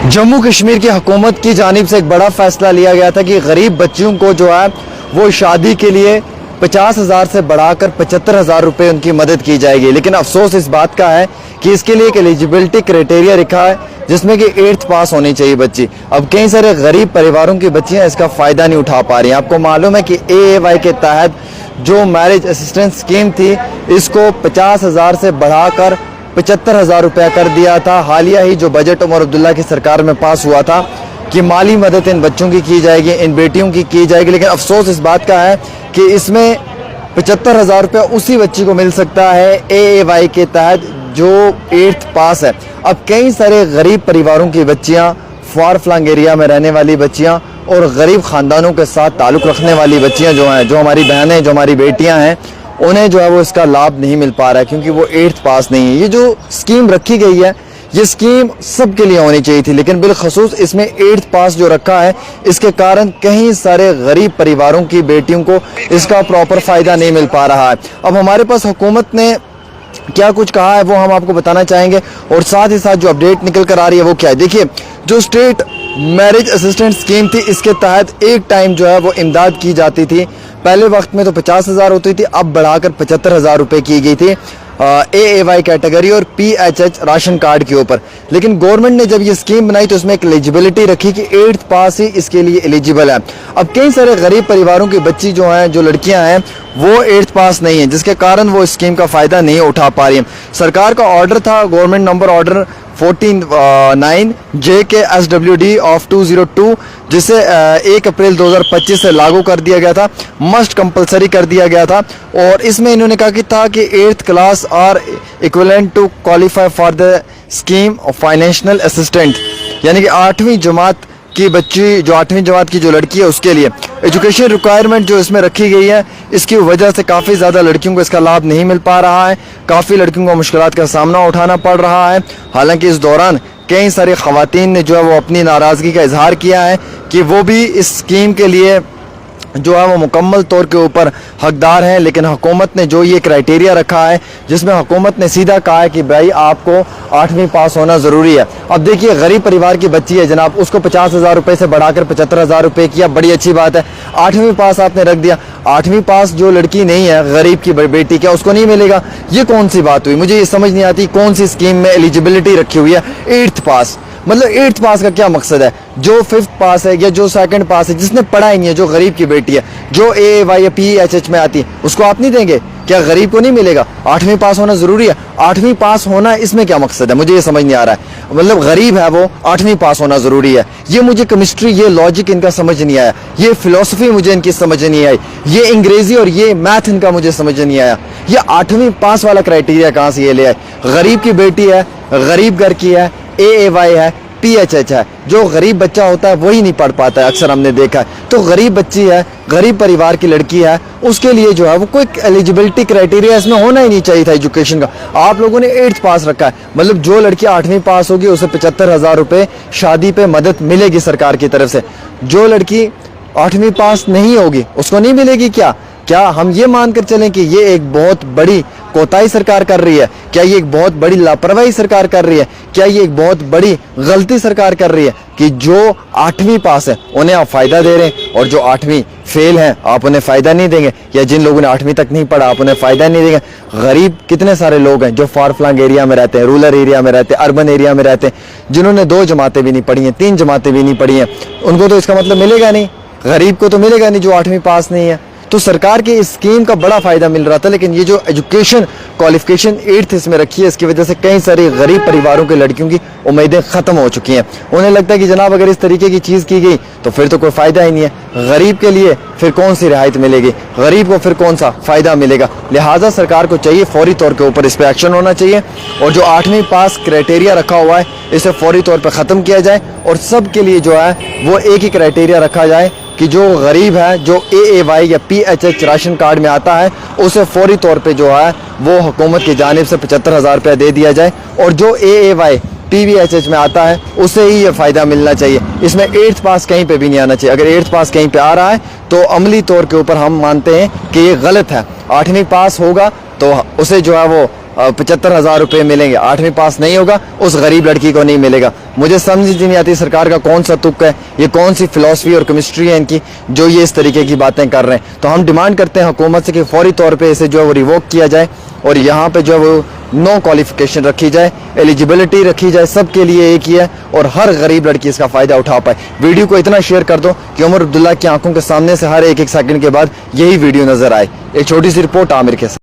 जम्मू कश्मीर की हुकूमत की जानिब से एक बड़ा फैसला लिया गया था कि गरीब बच्चियों को जो है वो शादी के लिए 50,000 से बढ़ाकर 75,000 रुपये उनकी मदद की जाएगी। लेकिन अफसोस इस बात का है कि इसके लिए एक एलिजिबिलिटी क्राइटेरिया रखा है जिसमें कि 8th पास होनी चाहिए बच्ची। अब कई सारे गरीब परिवारों की बच्चियां इसका फ़ायदा नहीं उठा पा रही हैं। आपको मालूम है कि AAY के तहत जो मैरिज असिस्टेंस स्कीम थी इसको 50,000 से बढ़ाकर 75,000 रुपया कर दिया था। हालिया ही जो बजट उमर अब्दुल्ला की सरकार में पास हुआ था कि माली मदद इन बच्चों की जाएगी, इन बेटियों की जाएगी। लेकिन अफसोस इस बात का है कि इसमें 75,000 रुपया उसी बच्ची को मिल सकता है AAY के तहत जो 8th पास है। अब कई सारे गरीब परिवारों की बच्चियां, फार फ्लंग एरिया में रहने वाली बच्चियां और गरीब ख़ानदानों के साथ ताल्लुक़ रखने वाली बच्चियां जो हैं, जो हमारी बहनें, जो हमारी बेटियां हैं, उन्हें जो है वो इसका लाभ नहीं मिल पा रहा है क्योंकि वो 8th पास नहीं है। ये जो स्कीम रखी गई है ये स्कीम सबके लिए होनी चाहिए थी, लेकिन बिलखसूस इसमें 8th पास जो रखा है इसके कारण कई सारे गरीब परिवारों की बेटियों को इसका प्रॉपर फ़ायदा नहीं मिल पा रहा है। अब हमारे पास हुकूमत ने क्या कुछ कहा है वो हम आपको बताना चाहेंगे और साथ ही साथ जो अपडेट निकल कर आ रही है वो क्या है। देखिए, जो स्टेट मैरिज असिस्टेंट स्कीम थी इसके तहत एक टाइम जो है वो इमदाद की जाती थी। पहले वक्त में तो 50,000 होती थी, अब बढ़ाकर 75,000 रुपये की गई थी AAY कैटेगरी और PHH राशन कार्ड के ऊपर। लेकिन गवर्नमेंट ने जब ये स्कीम बनाई तो उसमें एक एलिजिबिलिटी रखी कि 8th पास ही इसके लिए एलिजिबल है। अब कई सारे गरीब परिवारों की बच्ची जो हैं, जो लड़कियां हैं, वो 8th पास नहीं है जिसके कारण वो स्कीम का फ़ायदा नहीं उठा पा रही हैं। सरकार का ऑर्डर था, government number order 49 JK-SWD of 202 जिसे 1 अप्रैल 2025 से लागू कर दिया गया था, मस्ट कंपलसरी कर दिया गया था। और इसमें इन्होंने कहा कि था कि 8th class are equivalent to qualify for the scheme of financial assistant, यानी कि 8वीं जमात की बच्ची, जो 8वीं जमात की जो लड़की है उसके लिए एजुकेशन रिक्वायरमेंट जो इसमें रखी गई है इसकी वजह से काफ़ी ज़्यादा लड़कियों को इसका लाभ नहीं मिल पा रहा है। काफ़ी लड़कियों को मुश्किलात का सामना उठाना पड़ रहा है। हालांकि इस दौरान कई सारी ख़वातीन ने जो है वो अपनी नाराज़गी का इजहार किया है कि वो भी इस स्कीम के लिए जो है वो मुकम्मल तौर के ऊपर हकदार हैं। लेकिन हुकूमत ने जो ये क्राइटेरिया रखा है जिसमें हुकूमत ने सीधा कहा है कि भाई आपको 8वीं पास होना ज़रूरी है। अब देखिए, गरीब परिवार की बच्ची है जनाब, उसको 50,000 रुपये से बढ़ाकर 75,000 रुपये किया, बड़ी अच्छी बात है। 8वीं पास आपने रख दिया, 8वीं पास जो लड़की नहीं है, गरीब की बेटी, क्या उसको नहीं मिलेगा? ये कौन सी बात हुई? मुझे ये समझ नहीं आती कौन सी स्कीम में एलिजिबिलिटी रखी हुई है 8th पास। मतलब 8th पास का क्या मकसद है? जो 5th पास है या जो 2nd पास है, जिसने पढ़ा ही नहीं है, जो गरीब की बेटी है, जो AAY या PHH में आती है, उसको आप नहीं देंगे? क्या गरीब को नहीं मिलेगा? 8वीं पास होना जरूरी है? 8वीं पास होना इसमें क्या मकसद है? मुझे ये समझ नहीं आ रहा है। मतलब गरीब है वो, 8वीं पास होना जरूरी है? ये मुझे केमिस्ट्री, ये लॉजिक इनका समझ नहीं आया, ये फिलोसफी मुझे इनकी समझ नहीं आई, ये अंग्रेजी और ये मैथ इनका मुझे समझ नहीं आया। ये 8वीं पास वाला क्राइटेरिया कहाँ से ये ले आए? गरीब की बेटी है, गरीब घर की है, AAY है, PHH है। जो गरीब बच्चा होता है वही नहीं पढ़ पाता है, अक्सर हमने देखा है। तो गरीब बच्ची है, गरीब परिवार की लड़की है, उसके लिए जो है वो कोई एलिजिबिलिटी क्राइटेरिया इसमें होना ही नहीं चाहिए था एजुकेशन का। आप लोगों ने 8th पास रखा है। मतलब जो लड़की 8वीं पास होगी उसे 75,000 रुपये शादी पे मदद मिलेगी सरकार की तरफ से। जो लड़की 8वीं पास नहीं होगी उसको नहीं मिलेगी। क्या हम ये मानकर चलें कि ये एक बहुत बड़ी कोताही सरकार कर रही है? क्या ये एक बहुत बड़ी लापरवाही सरकार कर रही है? क्या ये एक बहुत बड़ी गलती सरकार कर रही है कि जो 8वीं पास है उन्हें आप फ़ायदा दे रहे हैं और जो 8वीं फेल हैं आप उन्हें फ़ायदा नहीं देंगे? या जिन लोगों ने 8वीं तक नहीं पढ़ा आप उन्हें फ़ायदा नहीं देंगे? गरीब कितने सारे लोग हैं जो फार फ्लंग एरिया में रहते हैं, रूरल एरिया में रहते हैं, अर्बन एरिया में रहते हैं, जिन्होंने 2 जमातें भी नहीं पढ़ी हैं, 3 जमातें भी नहीं पढ़ी हैं, उनको तो इसका मतलब मिलेगा नहीं। गरीब को तो मिलेगा नहीं जो 8वीं पास नहीं है। तो सरकार की इस स्कीम का बड़ा फ़ायदा मिल रहा था, लेकिन ये जो एजुकेशन क्वालिफिकेशन 8th इसमें रखी है इसकी वजह से कई सारी गरीब परिवारों के लड़कियों की उम्मीदें ख़त्म हो चुकी हैं। उन्हें लगता है कि जनाब अगर इस तरीके की चीज़ की गई तो फिर तो कोई फ़ायदा ही नहीं है। गरीब के लिए फिर कौन सी रियायत मिलेगी? गरीब को फिर कौन सा फ़ायदा मिलेगा? लिहाजा सरकार को चाहिए फौरी तौर के ऊपर इस पर एक्शन होना चाहिए और जो 8वीं पास क्राइटेरिया रखा हुआ है इसे फौरी तौर पर ख़त्म किया जाए और सब के लिए जो है वो एक ही क्राइटेरिया रखा जाए कि जो गरीब है, जो AAY या PHH राशन कार्ड में आता है, उसे फौरी तौर पे जो है वो हुकूमत की जानिब से 75,000 रुपया दे दिया जाए और जो AAY PVHH में आता है उसे ही ये फ़ायदा मिलना चाहिए। इसमें 8th पास कहीं पे भी नहीं आना चाहिए। अगर 8th पास कहीं पे आ रहा है तो अमली तौर के ऊपर हम मानते हैं कि ये गलत है। 8वीं पास होगा तो उसे जो है वो 75,000 रुपये मिलेंगे। 8वीं पास नहीं होगा उस गरीब लड़की को नहीं मिलेगा। मुझे समझ नहीं आती सरकार का कौन सा तुक है, ये कौन सी फिलॉसफी और केमिस्ट्री है इनकी, जो ये इस तरीके की बातें कर रहे हैं। तो हम डिमांड करते हैं हुकूमत से कि फौरी तौर पे इसे जो है वो रिवोक किया जाए और यहाँ पे जो है वो नो क्वालिफिकेशन रखी जाए, एलिजिबिलिटी रखी जाए, सबके लिए एक ही है और हर गरीब लड़की इसका फ़ायदा उठा पाए। वीडियो को इतना शेयर कर दो कि उमर अब्दुल्ला की आंखों के सामने से हर एक सेकंड के बाद यही वीडियो नजर आए। एक छोटी सी रिपोर्ट आमिर के साथ।